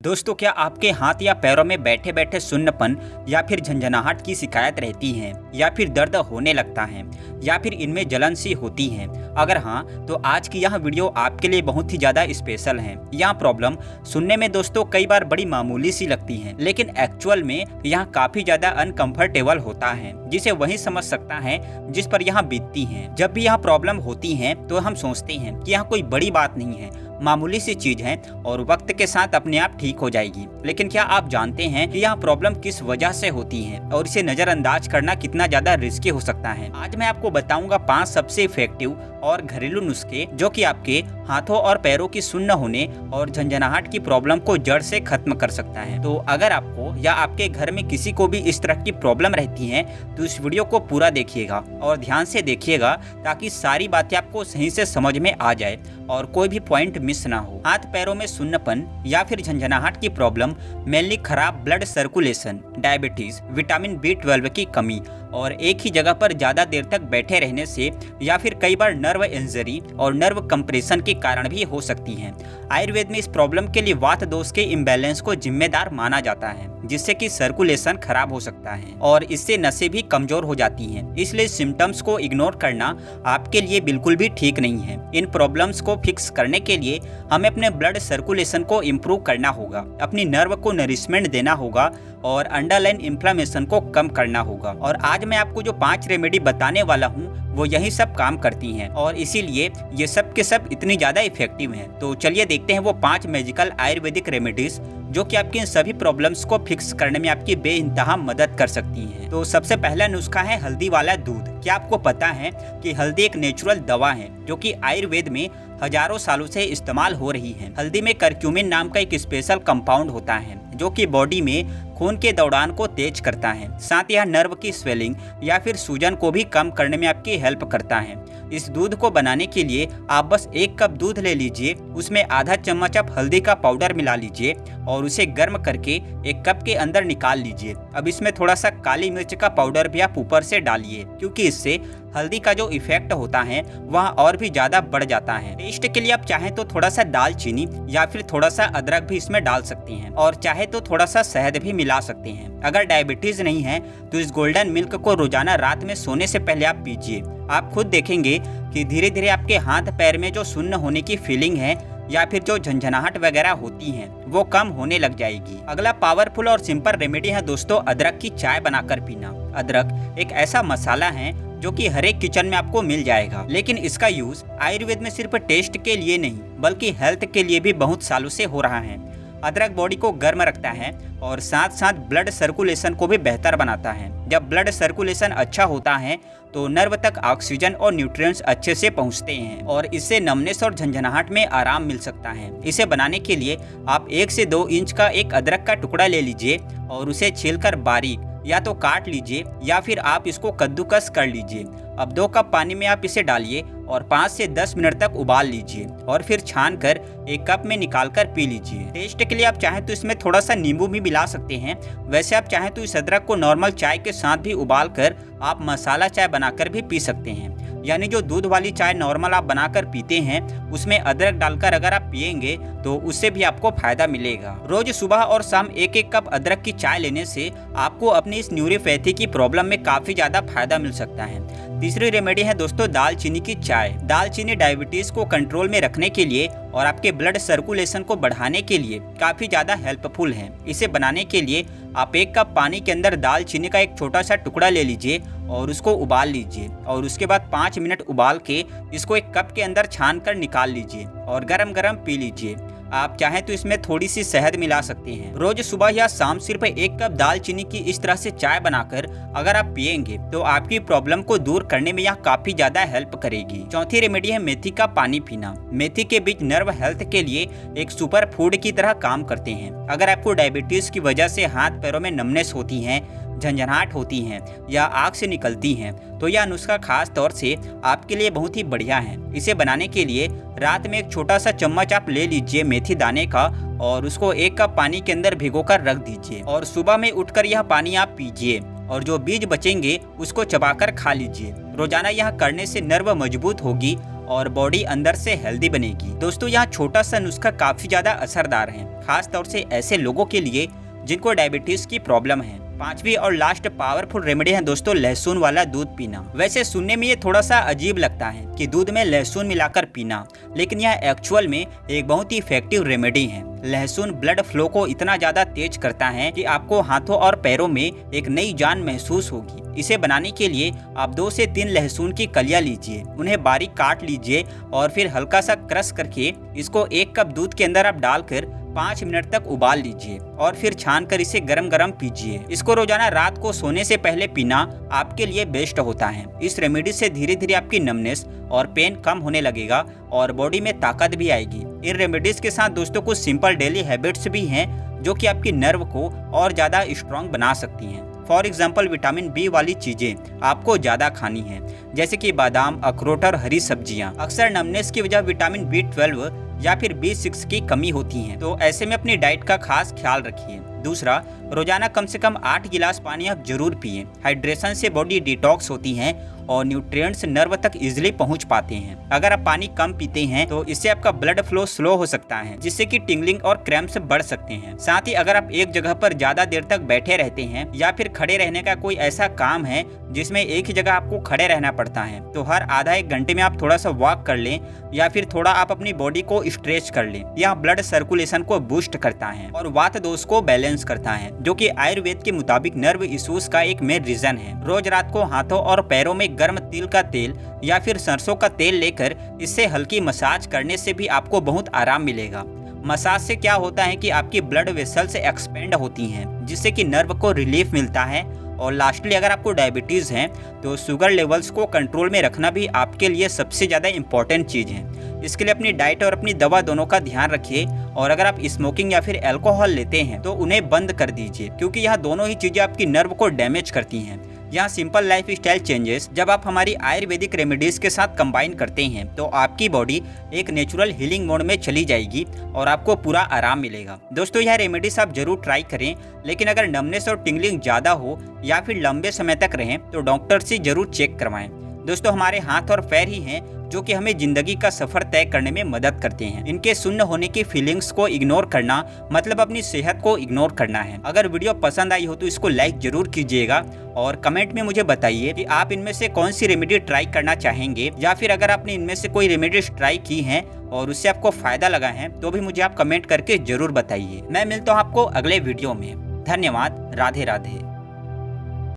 दोस्तों, क्या आपके हाथ या पैरों में बैठे बैठे सुन्नपन या फिर झंझनाहट की शिकायत रहती है या फिर दर्द होने लगता है या फिर इनमें जलन सी होती है? अगर हाँ, तो आज की यह वीडियो आपके लिए बहुत ही ज़्यादा स्पेशल है। यह प्रॉब्लम सुनने में दोस्तों कई बार बड़ी मामूली सी लगती है, लेकिन एक्चुअल में यह काफ़ी ज़्यादा अनकंफर्टेबल होता है, जिसे वही समझ सकता है जिस पर यह बीतती है। जब भी यह प्रॉब्लम होती है तो हम सोचते हैं कि यह कोई बड़ी बात नहीं है, मामूली सी चीज है और वक्त के साथ अपने आप ठीक हो जाएगी। लेकिन क्या आप जानते हैं कि यह प्रॉब्लम किस वजह से होती है और इसे नजरअंदाज करना कितना ज्यादा रिस्की हो सकता है? आज मैं आपको बताऊंगा 5 सबसे इफेक्टिव और घरेलू नुस्खे जो कि आपके हाथों और पैरों की सुन्न होने और झंझनाहट की प्रॉब्लम को जड़ से खत्म कर सकता है। तो अगर आपको या आपके घर में किसी को भी इस तरह की प्रॉब्लम रहती है तो इस वीडियो को पूरा देखिएगा और ध्यान से देखिएगा, ताकि सारी बातें आपको सही से समझ में आ जाए और कोई भी पॉइंट मिस ना हो। हाथ पैरों में सुन्नपन या फिर झंझनाहट की प्रॉब्लम मेनली खराब blood circulation, diabetes, vitamin B12 की कमी और एक ही जगह पर ज्यादा देर तक बैठे रहने से या फिर कई बार नर्व इंजरी और नर्व कंप्रेशन के कारण भी हो सकती है। आयुर्वेद में इस प्रॉब्लम के लिए वात दोष के इम्बैलेंस को जिम्मेदार माना जाता है, जिससे कि सर्कुलेशन खराब हो सकता है और इससे नसें भी कमजोर हो जाती हैं। इसलिए सिम्टम्स को इग्नोर करना आपके लिए बिल्कुल भी ठीक नहीं है। इन प्रॉब्लम्स को फिक्स करने के लिए हमें अपने ब्लड सर्कुलेशन को इम्प्रूव करना होगा, अपनी नर्व को नरिशमेंट देना होगा और अंडरलाइन इन्फ्लेमेशन को कम करना होगा। और आज मैं आपको जो 5 रेमेडी बताने वाला हूँ वो यही सब काम करती हैं और इसीलिए ये सब के सब इतनी ज्यादा इफेक्टिव हैं। तो चलिए देखते हैं वो 5 मैजिकल आयुर्वेदिक रेमेडीज जो कि आपकी इन सभी प्रॉब्लम्स को फिक्स करने में आपकी बेइंतहा मदद कर सकती हैं। तो सबसे पहला नुस्खा है हल्दी वाला दूध। क्या आपको पता है कि हल्दी एक नेचुरल दवा है जो कि आयुर्वेद में हजारों सालों से इस्तेमाल हो रही है। हल्दी में करक्यूमिन नाम का एक स्पेशल कंपाउंड होता है जो कि बॉडी में खून के दौड़ान को तेज करता है। साथ ही यह नर्व की स्वेलिंग या फिर सूजन को भी कम करने में आपकी हेल्प करता है। इस दूध को बनाने के लिए आप बस 1 कप दूध ले लीजिए, उसमें आधा चम्मच आप हल्दी का पाउडर मिला लीजिए और उसे गर्म करके 1 कप के अंदर निकाल लीजिए। अब इसमें थोड़ा सा काली मिर्च का पाउडर भी आप ऊपर से डालिए, क्योंकि इससे हल्दी का जो इफेक्ट होता है वह और भी ज्यादा बढ़ जाता है। टेस्ट के लिए आप चाहें तो थोड़ा सा दालचीनी या फिर थोड़ा सा अदरक भी इसमें डाल सकते हैं और चाहे तो थोड़ा सा शहद भी मिला सकते हैं। अगर डायबिटीज नहीं है तो इस गोल्डन मिल्क को रोजाना रात में सोने से पहले आप पीजिए। आप खुद देखेंगे कि धीरे धीरे आपके हाथ पैर में जो सुन्न होने की फीलिंग है या फिर जो झंझनाहट वगैरह होती हैं वो कम होने लग जाएगी। अगला पावरफुल और सिंपल रेमेडी है दोस्तों अदरक की चाय बनाकर पीना। अदरक एक ऐसा मसाला है जो कि हर एक किचन में आपको मिल जाएगा, लेकिन इसका यूज आयुर्वेद में सिर्फ टेस्ट के लिए नहीं बल्कि हेल्थ के लिए भी बहुत सालों से हो रहा है। अदरक बॉडी को गर्म रखता है और साथ साथ ब्लड सर्कुलेशन को भी बेहतर बनाता है। जब ब्लड सर्कुलेशन अच्छा होता है तो नर्व तक ऑक्सीजन और न्यूट्रिएंट्स अच्छे से पहुंचते हैं और इससे नमनेस और झंझनाहट में आराम मिल सकता है। इसे बनाने के लिए आप 1 से 2 इंच का एक अदरक का टुकड़ा ले लीजिए और उसे छीलकर बारीक या तो काट लीजिए या फिर आप इसको कद्दूकस कर लीजिए। अब 2 कप पानी में आप इसे डालिए और 5 से 10 मिनट तक उबाल लीजिए और फिर छान कर 1 कप में निकाल कर पी लीजिए। टेस्ट के लिए आप चाहें तो इसमें थोड़ा सा नींबू भी मिला सकते हैं। वैसे आप चाहें तो इस अदरक को नॉर्मल चाय के साथ भी उबाल कर आप मसाला चाय बनाकर भी पी सकते हैं। यानी जो दूध वाली चाय नॉर्मल आप बनाकर पीते हैं उसमें अदरक डालकर अगर आप पिएंगे तो उससे भी आपको फायदा मिलेगा। रोज सुबह और शाम 1-1 कप अदरक की चाय लेने से आपको अपनी इस न्यूरोपैथी की प्रॉब्लम में काफी ज्यादा फायदा मिल सकता है। तीसरी रेमेडी है दोस्तों दालचीनी की चाय। दालचीनी डायबिटीज को कंट्रोल में रखने के लिए और आपके ब्लड सर्कुलेशन को बढ़ाने के लिए काफी ज्यादा हेल्पफुल है। इसे बनाने के लिए आप 1 कप पानी के अंदर दालचीनी का एक छोटा सा टुकड़ा ले लीजिए और उसको उबाल लीजिए और उसके बाद 5 मिनट उबाल के इसको 1 कप के अंदर छान कर निकाल लीजिए और गरम गरम पी लीजिए। आप चाहें तो इसमें थोड़ी सी शहद मिला सकते हैं। रोज सुबह या शाम सिर्फ 1 कप दालचीनी की इस तरह से चाय बनाकर अगर आप पिएंगे तो आपकी प्रॉब्लम को दूर करने में यह काफी ज्यादा हेल्प करेगी। चौथी रेमेडी है मेथी का पानी पीना। मेथी के बीज नर्व हेल्थ के लिए एक सुपर फूड की तरह काम करते हैं। अगर आपको डायबिटीज की वजह से हाथ पैरों में नमनेस होती है, झंझनाहट होती हैं या आग से निकलती हैं तो यह नुस्खा खास तौर से आपके लिए बहुत ही बढ़िया है। इसे बनाने के लिए रात में एक छोटा सा चम्मच आप ले लीजिए मेथी दाने का और उसको 1 कप पानी के अंदर भिगोकर रख दीजिए और सुबह में उठकर यह पानी आप पीजिए और जो बीज बचेंगे उसको चबाकर खा लीजिए। रोजाना यह करने से नर्व मजबूत होगी और बॉडी अंदर से हेल्दी बनेगी। दोस्तों यहाँ छोटा सा नुस्खा काफी ज्यादा असरदार है, खास तौर से ऐसे लोगों के लिए जिनको डायबिटीज की प्रॉब्लम है। पांचवी और लास्ट पावरफुल रेमेडी है दोस्तों लहसुन वाला दूध पीना। वैसे सुनने में ये थोड़ा सा अजीब लगता है कि दूध में लहसुन मिलाकर पीना, लेकिन यह एक्चुअल में एक बहुत ही इफेक्टिव रेमेडी है। लहसुन ब्लड फ्लो को इतना ज्यादा तेज करता है कि आपको हाथों और पैरों में एक नई जान महसूस होगी। इसे बनाने के लिए आप 2 से 3 लहसुन की कलियां लीजिए, उन्हें बारीक काट लीजिए और फिर हल्का सा क्रश करके इसको 1 कप दूध के अंदर आप डालकर 5 मिनट तक उबाल लीजिए और फिर छान कर इसे गरम गरम पीजिए। इसको रोजाना रात को सोने से पहले पीना आपके लिए बेस्ट होता है। इस रेमेडी से धीरे धीरे आपकी नमनेस और पेन कम होने लगेगा और बॉडी में ताकत भी आएगी। इन रेमेडीज के साथ दोस्तों कुछ सिंपल डेली हैबिट्स भी हैं जो कि आपकी नर्व को और ज्यादा स्ट्रॉन्ग बना सकती हैं। फॉर एग्जाम्पल विटामिन बी वाली चीजें आपको ज्यादा खानी है, जैसे कि बादाम, अखरोट और हरी सब्जियां। अक्सर नमनेस की वजह विटामिन B12 या फिर B6 की कमी होती है, तो ऐसे में अपनी डाइट का खास ख्याल रखिए। दूसरा, रोजाना कम से कम 8 गिलास पानी आप जरूर पिए। हाइड्रेशन से बॉडी डिटॉक्स होती है और न्यूट्रिएंट्स नर्व तक इजीली पहुंच पाते हैं। अगर आप पानी कम पीते हैं तो इससे आपका ब्लड फ्लो स्लो हो सकता है, जिससे कि टिंगलिंग और क्रैम्प्स बढ़ सकते हैं। साथ ही अगर आप एक जगह पर ज्यादा देर तक बैठे रहते हैं या फिर खड़े रहने का कोई ऐसा काम है जिसमें एक ही जगह आपको खड़े रहना पड़ता है, तो हर आधा 1 घंटे में आप थोड़ा सा वॉक कर लें या फिर थोड़ा आप अपनी बॉडी को स्ट्रेच कर लें। यह ब्लड सर्कुलेशन को बूस्ट करता है और वात दोष को बैलेंस करता है, जो कि आयुर्वेद के मुताबिक नर्व इश्यूज का एक मेन रीजन है। रोज रात को हाथों और पैरों में गर्म तिल का तेल या फिर सरसों का तेल लेकर इससे हल्की मसाज करने से भी आपको बहुत आराम मिलेगा। मसाज से क्या होता है कि आपकी ब्लड वेसल्स एक्सपेंड होती हैं, जिससे कि नर्व को रिलीफ मिलता है। और लास्टली अगर आपको डायबिटीज़ है तो शुगर लेवल्स को कंट्रोल में रखना भी आपके लिए सबसे ज़्यादा इम्पॉर्टेंट चीज़ है। इसके लिए अपनी डाइट और अपनी दवा दोनों का ध्यान रखिए। और अगर आप स्मोकिंग या फिर अल्कोहल लेते हैं तो उन्हें बंद कर दीजिए, क्योंकि यह दोनों ही चीज़ें आपकी नर्व को डैमेज करती हैं। यहाँ सिंपल लाइफ स्टाइल चेंजेस जब आप हमारी आयुर्वेदिक रेमेडीज के साथ कंबाइन करते हैं तो आपकी बॉडी एक नेचुरल हीलिंग मोड में चली जाएगी और आपको पूरा आराम मिलेगा। दोस्तों यह रेमेडीज आप जरूर ट्राई करें, लेकिन अगर नमनेस और टिंगलिंग ज़्यादा हो या फिर लंबे समय तक रहें तो डॉक्टर से जरूर चेक करवाएं। दोस्तों हमारे हाथ और पैर ही हैं जो कि हमें जिंदगी का सफर तय करने में मदद करते हैं। इनके सुन्न होने की फीलिंग्स को इग्नोर करना मतलब अपनी सेहत को इग्नोर करना है। अगर वीडियो पसंद आई हो तो इसको लाइक जरूर कीजिएगा और कमेंट में मुझे बताइए कि आप इनमें से कौन सी रेमेडी ट्राई करना चाहेंगे, या फिर अगर आपने इनमें से कोई रेमेडीज ट्राई की हैं और उससे आपको फायदा लगा है तो भी मुझे आप कमेंट करके जरूर बताइए। मैं मिलता हूँ आपको अगले वीडियो में। धन्यवाद। राधे राधे।